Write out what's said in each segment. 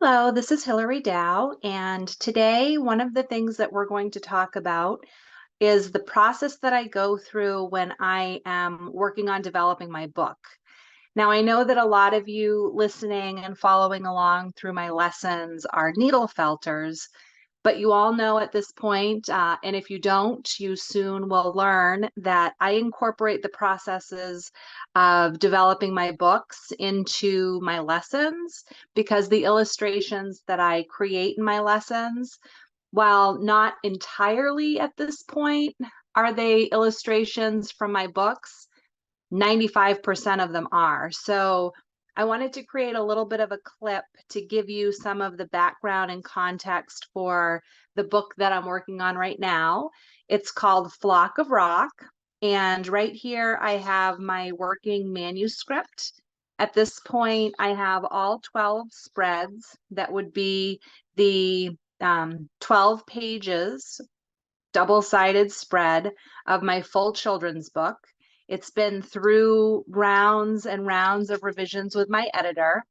Hello, this is Hillary Dow, and today one of the things that we're going to talk about is the process that I go through when I am working on developing my book. Now, I know that a lot of you listening and following along through my lessons are needle felters, but you all know at this point, and if you don't, you soon will learn that I incorporate the processes of developing my books into my lessons because the illustrations that I create in my lessons, while not entirely at this point, are they illustrations from my books? 95% of them are. So I wanted to create a little bit of a clip to give you some of the background and context for the book that I'm working on right now. It's called Flock of Rock. And right here, I have my working manuscript. At this point, I have all 12 spreads that would be the 12 pages, double-sided spread of my full children's book. It's been through rounds and rounds of revisions with my editor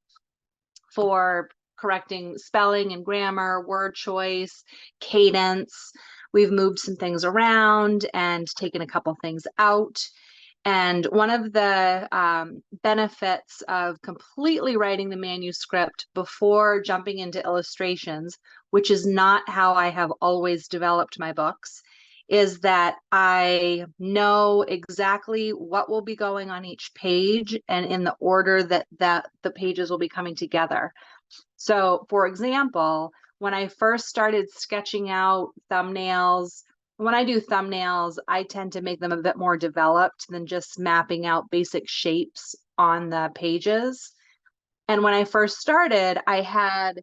for correcting spelling and grammar, word choice, cadence. We've moved some things around and taken a couple things out. And one of the benefits of completely writing the manuscript before jumping into illustrations, which is not how I have always developed my books, is that I know exactly what will be going on each page and in the order that the pages will be coming together. So, for example, when I first started sketching out thumbnails, when I do thumbnails, I tend to make them a bit more developed than just mapping out basic shapes on the pages. And when I first started, I had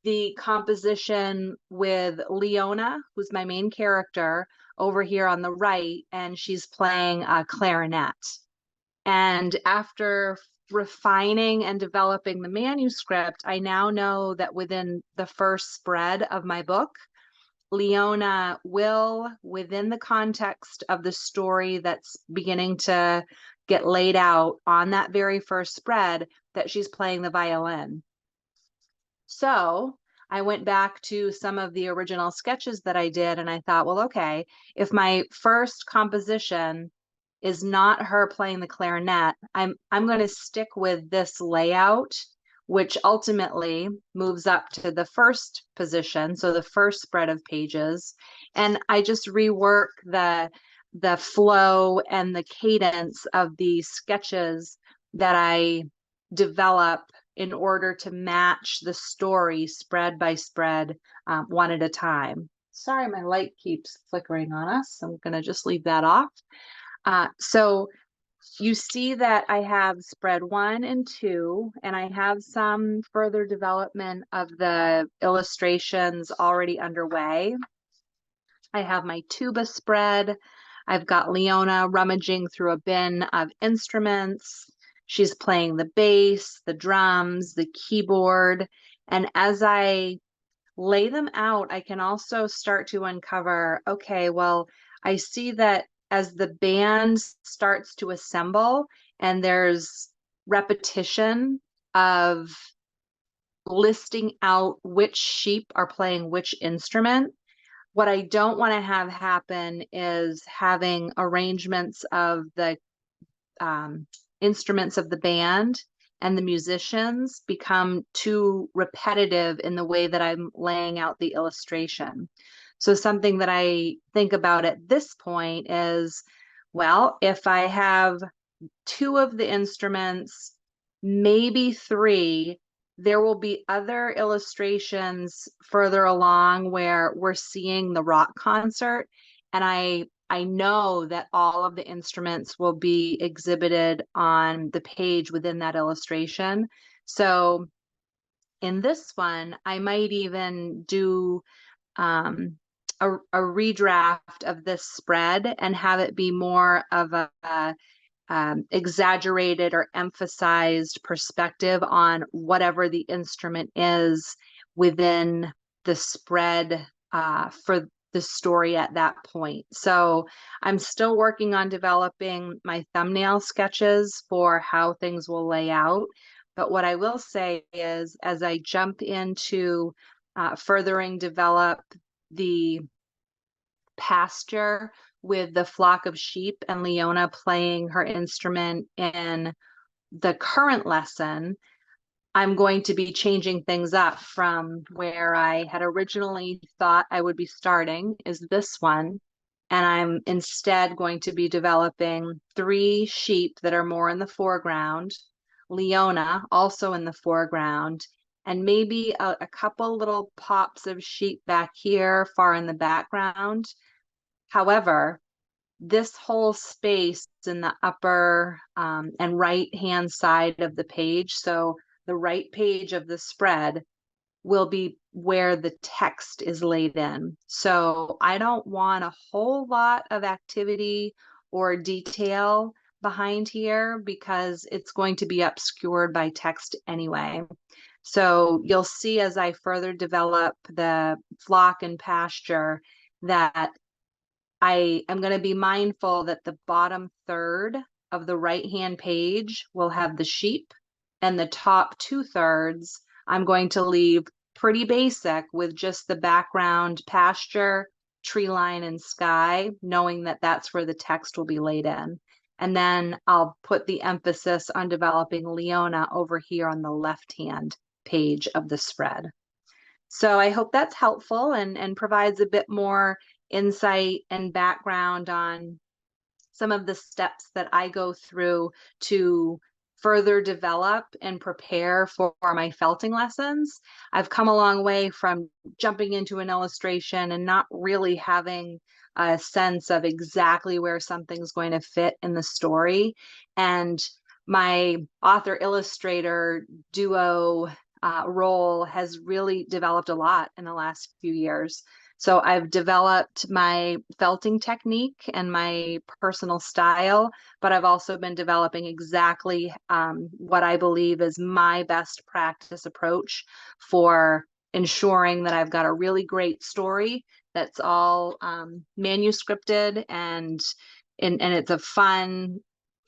the composition with Leona, who's my main character, over here on the right, and she's playing a clarinet. And after refining and developing the manuscript, I now know that within the first spread of my book, Leona will, within the context of the story that's beginning to get laid out on that very first spread, that she's playing the violin. So I went back to some of the original sketches that I did, and I thought, well, okay, if my first composition is not her playing the clarinet, I'm going to stick with this layout, which ultimately moves up to the first position, so the first spread of pages, and I just rework the flow and the cadence of the sketches that I develop in order to match the story spread by spread, one at a time. Sorry, my light keeps flickering on us. I'm going to just leave that off. So you see that I have spread 1 and 2, and I have some further development of the illustrations already underway. I have my tuba spread. I've got Leona rummaging through a bin of instruments. She's playing the bass, the drums, the keyboard. And as I lay them out, I can also start to uncover, okay, well, I see that as the band starts to assemble and there's repetition of listing out which sheep are playing which instrument, what I don't want to have happen is having arrangements of the instruments of the band and the musicians become too repetitive in the way that I'm laying out the illustration. So something that I think about at this point is, well, if I have 2 of the instruments, maybe 3, there will be other illustrations further along where we're seeing the rock concert, and I know that all of the instruments will be exhibited on the page within that illustration. So in this one, I might even do a redraft of this spread and have it be more of a exaggerated or emphasized perspective on whatever the instrument is within the spread for the story at that point. So I'm still working on developing my thumbnail sketches for how things will lay out, But what I will say is, as I jump into furthering develop the pasture with the flock of sheep and Leona playing her instrument in the current lesson, I'm going to be changing things up from where I had originally thought I would be starting, is this one. And I'm instead going to be developing 3 sheep that are more in the foreground, Leona also in the foreground, and maybe a couple little pops of sheep back here far in the background. However, this whole space in the upper and right hand side of the page, so the right page of the spread, will be where the text is laid in. So I don't want a whole lot of activity or detail behind here because it's going to be obscured by text anyway. So you'll see as I further develop the flock and pasture that I am going to be mindful that the bottom third of the right-hand page will have the sheep, and the top 2/3 I'm going to leave pretty basic with just the background pasture, tree line, and sky, knowing that that's where the text will be laid in. And then I'll put the emphasis on developing Leona over here on the left-hand page of the spread. So I hope that's helpful and provides a bit more insight and background on some of the steps that I go through to further develop and prepare for my felting lessons. I've come a long way from jumping into an illustration and not really having a sense of exactly where something's going to fit in the story. And my author illustrator duo role has really developed a lot in the last few years. So I've developed my felting technique and my personal style, but I've also been developing exactly what I believe is my best practice approach for ensuring that I've got a really great story that's all manuscripted and it's a fun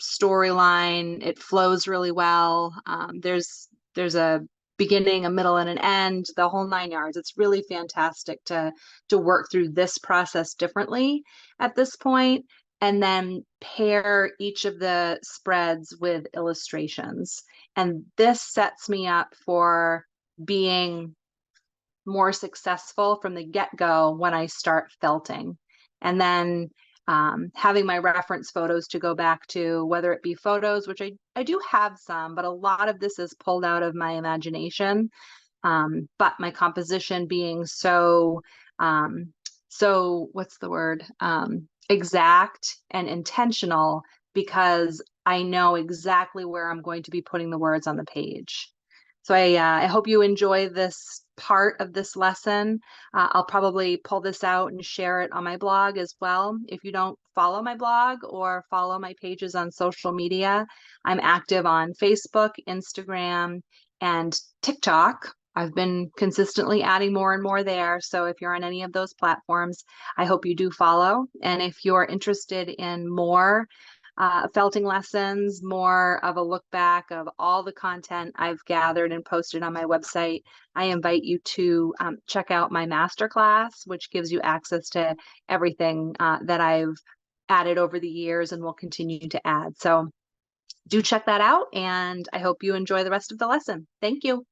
storyline. It flows really well. There's a beginning, a middle, and an end, the whole 9 yards. It's really fantastic to work through this process differently at this point, and then pair each of the spreads with illustrations. And this sets me up for being more successful from the get-go when I start felting. And then having my reference photos to go back to, whether it be photos, which I do have some, but a lot of this is pulled out of my imagination. But my composition being so what's the word? Exact and intentional, because I know exactly where I'm going to be putting the words on the page. So I hope you enjoy this part of this lesson. I'll probably pull this out and share it on my blog as well. If you don't follow my blog or follow my pages on social media, I'm active on Facebook, Instagram, and TikTok. I've been consistently adding more and more there. So if you're on any of those platforms, I hope you do follow. And if you're interested in more felting lessons, more of a look back of all the content I've gathered and posted on my website, I invite you to check out my masterclass, which gives you access to everything that I've added over the years and will continue to add. So do check that out, and I hope you enjoy the rest of the lesson. Thank you.